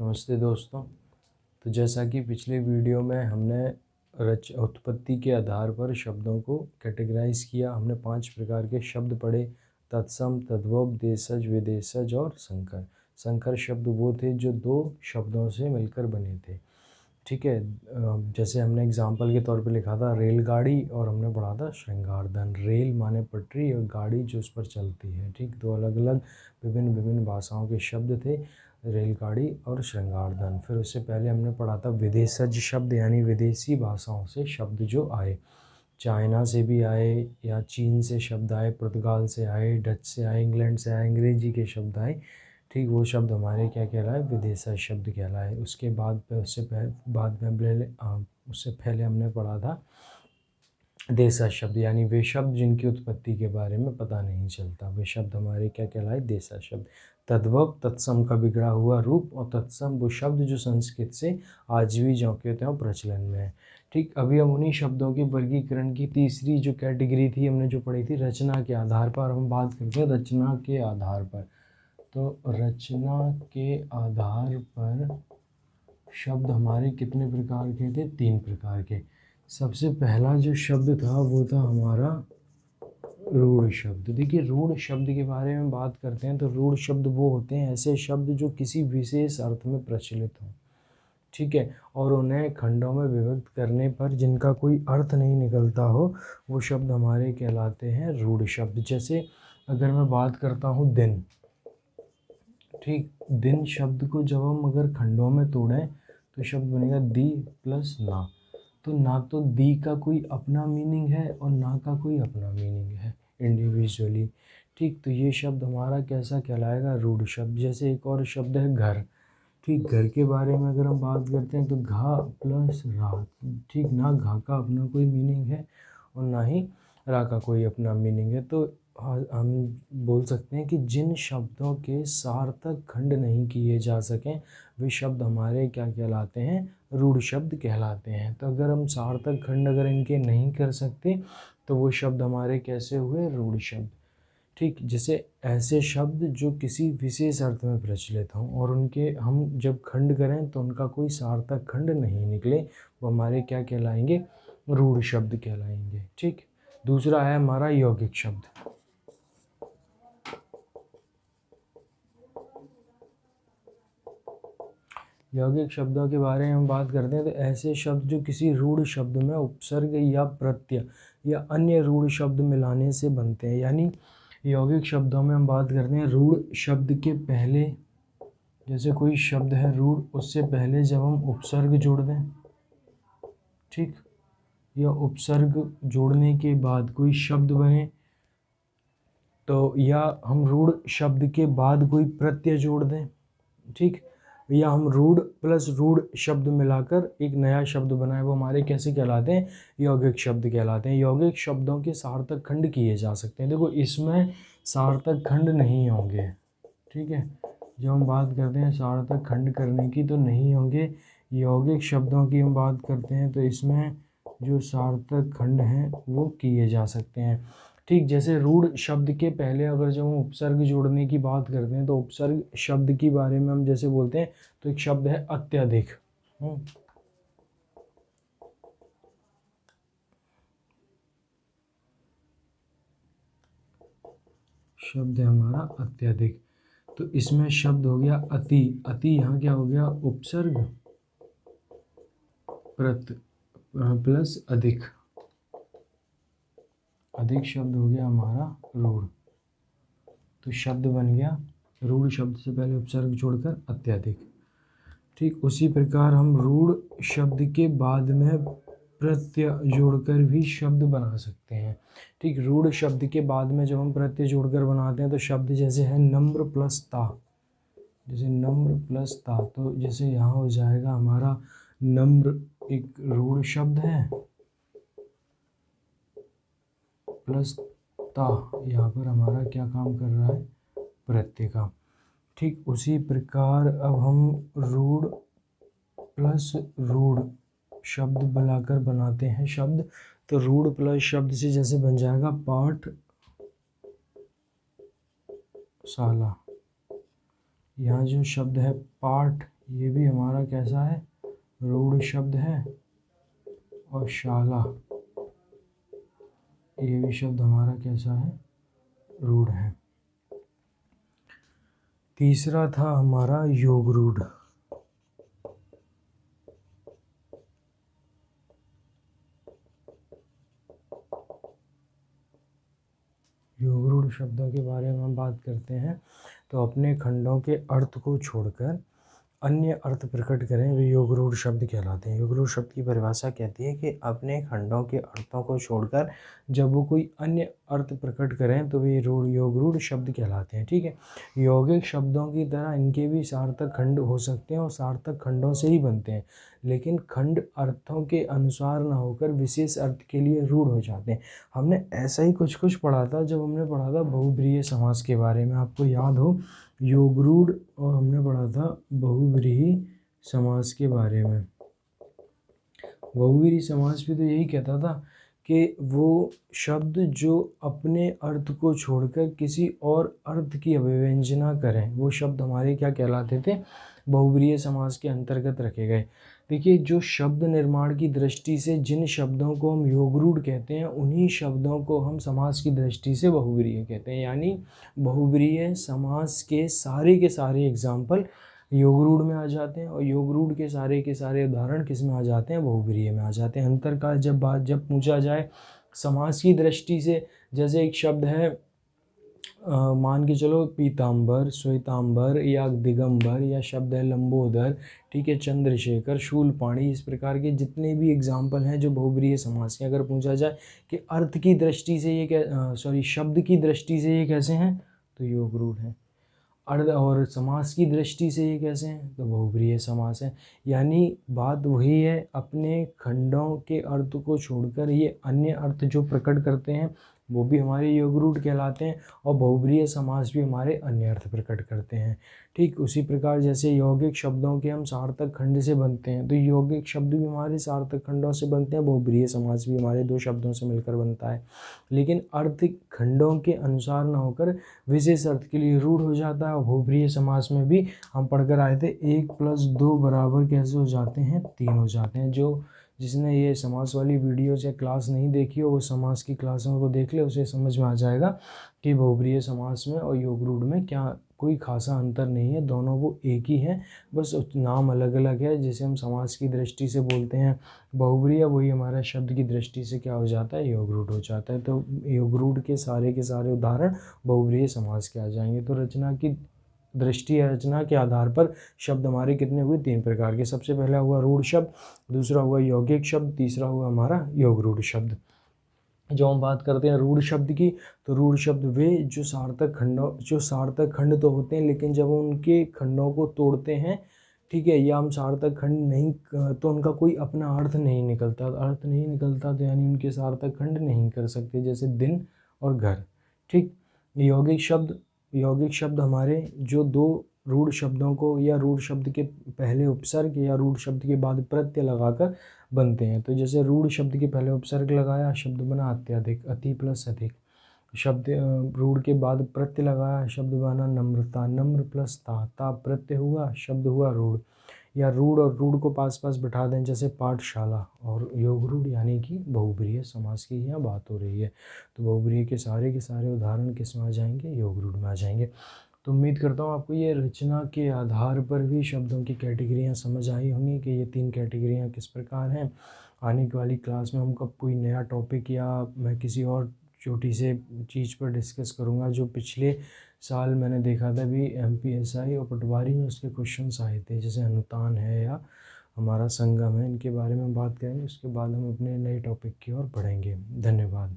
नमस्ते दोस्तों। तो जैसा कि पिछले वीडियो में हमने उत्पत्ति के आधार पर शब्दों को कैटेगराइज किया। हमने 5 प्रकार के शब्द पढ़े: तत्सम, तद्भव, देशज, विदेशज और संकर। संकर शब्द वो थे जो 2 शब्दों से मिलकर बने थे। ठीक है। जैसे हमने एग्जाम्पल के तौर पे लिखा था रेलगाड़ी, और हमने पढ़ा था श्रृंगारधन। रेल माने पटरी और गाड़ी जो उस पर चलती है। ठीक, 2 अलग अलग विभिन्न भाषाओं के शब्द थे, रेलगाड़ी और श्रृंगारधन। फिर उससे पहले हमने पढ़ा था विदेशज शब्द, यानी विदेशी भाषाओं से शब्द जो आए। चाइना से भी आए, या चीन से शब्द आए, पुर्तगाल से आए, डच से आए, इंग्लैंड से आए, अंग्रेजी के शब्द आए। ठीक, वो शब्द हमारे क्या कहलाए? विदेशज शब्द कहलाए। उसके बाद उससे पहले हमने पढ़ा था देशज शब्द, यानी वे शब्द जिनकी उत्पत्ति के बारे में पता नहीं चलता, वे शब्द हमारे क्या कहलाए? देशज शब्द। तद्भव, तत्सम का बिगड़ा हुआ रूप, और तत्सम वो शब्द जो संस्कृत से आज भी ज्यों के त्यों प्रचलन में है। ठीक, अभी हम उन्हीं शब्दों के वर्गीकरण की तीसरी जो कैटेगरी थी हमने जो पढ़ी थी रचना के आधार पर, हम बात करते हैं रचना के आधार पर। तो रचना के आधार पर शब्द हमारे कितने प्रकार के थे? 3 प्रकार के। सबसे पहला जो शब्द था वो था हमारा रूढ़ शब्द। देखिए, रूढ़ शब्द के बारे में बात करते हैं तो रूढ़ शब्द वो होते हैं ऐसे शब्द जो किसी विशेष अर्थ में प्रचलित हों। ठीक है, और उन्हें खंडों में विभक्त करने पर जिनका कोई अर्थ नहीं निकलता हो, वो शब्द हमारे कहलाते हैं रूढ़ शब्द। जैसे अगर मैं बात करता हूँ दिन। ठीक, दिन शब्द को जब हम अगर खंडों में तोड़ें तो शब्द बनेगा दी प्लस ना। तो ना तो दी का कोई अपना मीनिंग है और ना का कोई अपना मीनिंग है इंडिविजुअली। ठीक, तो ये शब्द हमारा कैसा कहलाएगा? रूढ़ शब्द। जैसे एक और शब्द है घर। ठीक, घर के बारे में अगर हम बात करते हैं तो घा प्लस रा। ठीक, ना घा का अपना कोई मीनिंग है और ना ही रा का कोई अपना मीनिंग है। तो हम बोल सकते हैं कि जिन शब्दों के सार्थक खंड नहीं किए जा सकें वे शब्द हमारे क्या कहलाते हैं? रूढ़ शब्द कहलाते हैं। तो अगर हम सार्थक खंड अगर इनके नहीं कर सकते तो वो शब्द हमारे कैसे हुए? रूढ़ शब्द। ठीक, जैसे ऐसे शब्द जो किसी विशेष अर्थ में प्रचलित हों और उनके हम जब खंड करें तो उनका कोई सार्थक खंड नहीं निकले, वो हमारे क्या कहलाएंगे? रूढ़ शब्द कहलाएंगे। ठीक, दूसरा है हमारा यौगिक शब्द। यौगिक शब्दों के बारे में हम बात करते हैं तो ऐसे शब्द जो किसी रूढ़ शब्द में उपसर्ग या प्रत्यय या अन्य रूढ़ शब्द मिलाने से बनते हैं। यानी यौगिक शब्दों में हम बात करते हैं रूढ़ शब्द के पहले, जैसे कोई शब्द है रूढ़, उससे पहले जब हम उपसर्ग जोड़ दें, ठीक, या उपसर्ग जोड़ने के बाद कोई शब्द बने, तो या हम रूढ़ शब्द के बाद कोई प्रत्यय जोड़ दें, ठीक, या हम रूढ़ प्लस रूढ़ शब्द मिलाकर एक नया शब्द बनाए, वो हमारे कैसे कहलाते हैं? यौगिक शब्द कहलाते हैं। यौगिक शब्दों के सार्थक खंड किए जा सकते हैं। देखो, इसमें सार्थक खंड नहीं होंगे। ठीक है, जब हम बात करते हैं सार्थक खंड करने की तो नहीं होंगे। यौगिक शब्दों की हम बात करते हैं तो इसमें जो सार्थक खंड हैं वो किए जा सकते हैं। ठीक, जैसे रूढ़ शब्द के पहले अगर जब हम उपसर्ग जोड़ने की बात करते हैं तो उपसर्ग शब्द के बारे में हम जैसे बोलते हैं तो एक शब्द है अत्यधिक। शब्द है हमारा अत्यधिक। तो इसमें शब्द हो गया अति। अति यहाँ क्या हो गया? उपसर्ग प्लस अधिक। अधिक शब्द हो गया हमारा रूढ़। तो शब्द बन गया रूढ़ शब्द से पहले उपसर्ग जोड़कर अत्यधिक। ठीक, उसी प्रकार हम रूढ़ शब्द के बाद में प्रत्यय जोड़कर भी शब्द बना सकते हैं। ठीक, रूढ़ शब्द के बाद में जब हम प्रत्यय जोड़कर बनाते हैं तो शब्द जैसे है नम्र प्लस ता। जैसे नम्र प्लस ता, तो जैसे यहाँ हो जाएगा हमारा नम्र एक रूढ़ शब्द है प्लस ता, यहाँ पर हमारा क्या काम कर रहा है? प्रत्यय का। ठीक, उसी प्रकार अब हम रूढ़ प्लस रूढ़ शब्द बनाकर बनाते हैं शब्द। तो रूढ़ प्लस शब्द से जैसे बन जाएगा पाठशाला। यहाँ जो शब्द है पाठ, ये भी हमारा कैसा है, रूढ़ शब्द है। और शाला, ये भी शब्द हमारा कैसा है, रूढ़ है। तीसरा था हमारा योग रूढ़। योग रूढ़ शब्दों के बारे में हम बात करते हैं तो अपने खंडों के अर्थ को छोड़कर अन्य अर्थ प्रकट करें वे योग रूढ़ शब्द कहलाते हैं। योग रूढ़ शब्द की परिभाषा कहती है कि अपने खंडों के अर्थों को छोड़कर जब वो कोई अन्य अर्थ प्रकट करें तो वे योग रूढ़ शब्द कहलाते हैं। ठीक है, यौगिक शब्दों की तरह इनके भी सार्थक खंड हो सकते हैं और सार्थक खंडों से ही बनते हैं, लेकिन खंड अर्थों के अनुसार न होकर विशेष अर्थ के लिए रूढ़ हो जाते हैं। हमने ऐसा ही कुछ पढ़ा था जब हमने पढ़ा था बहुब्रीहि समास के बारे में, आपको याद हो, योग रूढ़ और हमने पढ़ा था बहुब्रीहि समास के बारे में। बहुब्रीहि समास भी तो यही कहता था कि वो शब्द जो अपने अर्थ को छोड़कर किसी और अर्थ की अभिव्यंजना करें वो शब्द हमारे क्या कहलाते थे, बहुब्रीहि समास के अंतर्गत रखे गए। देखिए, जो शब्द निर्माण की दृष्टि से जिन शब्दों को हम योग रूढ़ कहते हैं उन्हीं शब्दों को हम समास की दृष्टि से बहुब्रीहि कहते हैं। यानी बहुब्रीहि समास के सारे एग्जाम्पल योग रूढ़ में आ जाते हैं और योग रूढ़ के सारे उदाहरण किस में आ जाते हैं, बहुब्रीहि में आ जाते हैं। अंतर का जब पूछा जाए समास की दृष्टि से, जैसे एक शब्द है मान के चलो पीताम्बर, श्वेताम्बर या दिगंबर, या शब्द है लंबोदर, ठीक है, चंद्रशेखर, शूलपाणी, इस प्रकार के जितने भी एग्जाम्पल हैं जो बहुब्रीहि समास के, अगर पूछा जाए कि अर्थ की दृष्टि से ये शब्द की दृष्टि से ये कैसे हैं तो योग रूढ़ हैं, अर्थ और समास की दृष्टि से ये कैसे हैं तो बहुब्रीहि समास है। यानी बात वही है, अपने खंडों के अर्थ को छोड़कर ये अन्य अर्थ जो प्रकट करते हैं वो भी हमारे योग रूढ़ कहलाते हैं और बहुब्रीहि समास भी हमारे अन्य अर्थ प्रकट करते हैं। ठीक उसी प्रकार जैसे यौगिक शब्दों के हम सार्थक खंड से बनते हैं तो यौगिक शब्द भी हमारे सार्थक खंडों से बनते हैं, बहुब्रीहि समास भी हमारे दो शब्दों से मिलकर बनता है, लेकिन अर्थ खंडों के अनुसार न होकर विशेष अर्थ के लिए रूढ़ हो जाता है। और बहुब्रीहि समास में भी हम पढ़कर आए थे 1+2 बराबर कैसे हो जाते हैं, 3 हो जाते हैं। जो जिसने ये समास वाली वीडियोज़ या क्लास नहीं देखी हो वो समास की क्लासों को देख ले, उसे समझ में आ जाएगा कि बहुब्रीहि समास में और योग रूढ़ में क्या कोई खासा अंतर नहीं है, दोनों वो एक ही हैं, बस नाम अलग अलग है। जैसे हम समास की दृष्टि से बोलते हैं बहुब्रीहि, वही हमारा शब्द की दृष्टि से क्या हो जाता है, योग रूढ़ हो जाता है। तो योग रूढ़ के सारे उदाहरण बहुब्रीहि समास के आ जाएंगे। तो रचना की दृष्टि या रचना के आधार पर शब्द हमारे कितने हुए, 3 प्रकार के। सबसे पहला हुआ रूढ़ शब्द, दूसरा हुआ यौगिक शब्द, तीसरा हुआ हमारा योग रूढ़ शब्द। जो हम बात करते हैं रूढ़ शब्द की, तो रूढ़ शब्द वे जो सार्थक खंड तो होते हैं लेकिन जब उनके खंडों को तोड़ते हैं, ठीक है, या हम सार्थक खंड नहीं तो उनका कोई अपना अर्थ नहीं निकलता तो यानी उनके सार्थक खंड नहीं कर सकते, जैसे दिन और घर। ठीक, यौगिक शब्द हमारे जो दो रूढ़ शब्दों को या रूढ़ शब्द के पहले उपसर्ग या रूढ़ शब्द के बाद प्रत्यय लगाकर बनते हैं। तो जैसे रूढ़ शब्द के पहले उपसर्ग लगाया, शब्द बना अत्यधिक, अति प्लस अधिक। शब्द रूढ़ के बाद प्रत्यय लगाया, शब्द बना नम्रता, नम्र प्लस ता प्रत्यय हुआ, शब्द हुआ रूढ़। या रूढ़ और रूढ़ को पास बिठा दें, जैसे पाठशाला और योग रूढ़, यानी कि बहुब्रीहि समास की यहाँ बात हो रही है। तो बहुब्रीहि के सारे उदाहरण किस में आ जाएंगे, योग रूढ़ में आ जाएंगे। तो उम्मीद करता हूँ आपको ये रचना के आधार पर भी शब्दों की कैटेगरियाँ समझ आई होंगी कि ये 3 कैटेगरियाँ किस प्रकार हैं। आने वाली क्लास में हम कब कोई नया टॉपिक या मैं किसी और छोटी से चीज़ पर डिस्कस करूँगा जो पिछले साल मैंने देखा था भी MPSI और पटवारी में उसके क्वेश्चंस आए थे, जैसे अनुतान है या हमारा संगम है, इनके बारे में बात करेंगे। उसके बाद हम अपने नए टॉपिक की ओर बढ़ेंगे। धन्यवाद।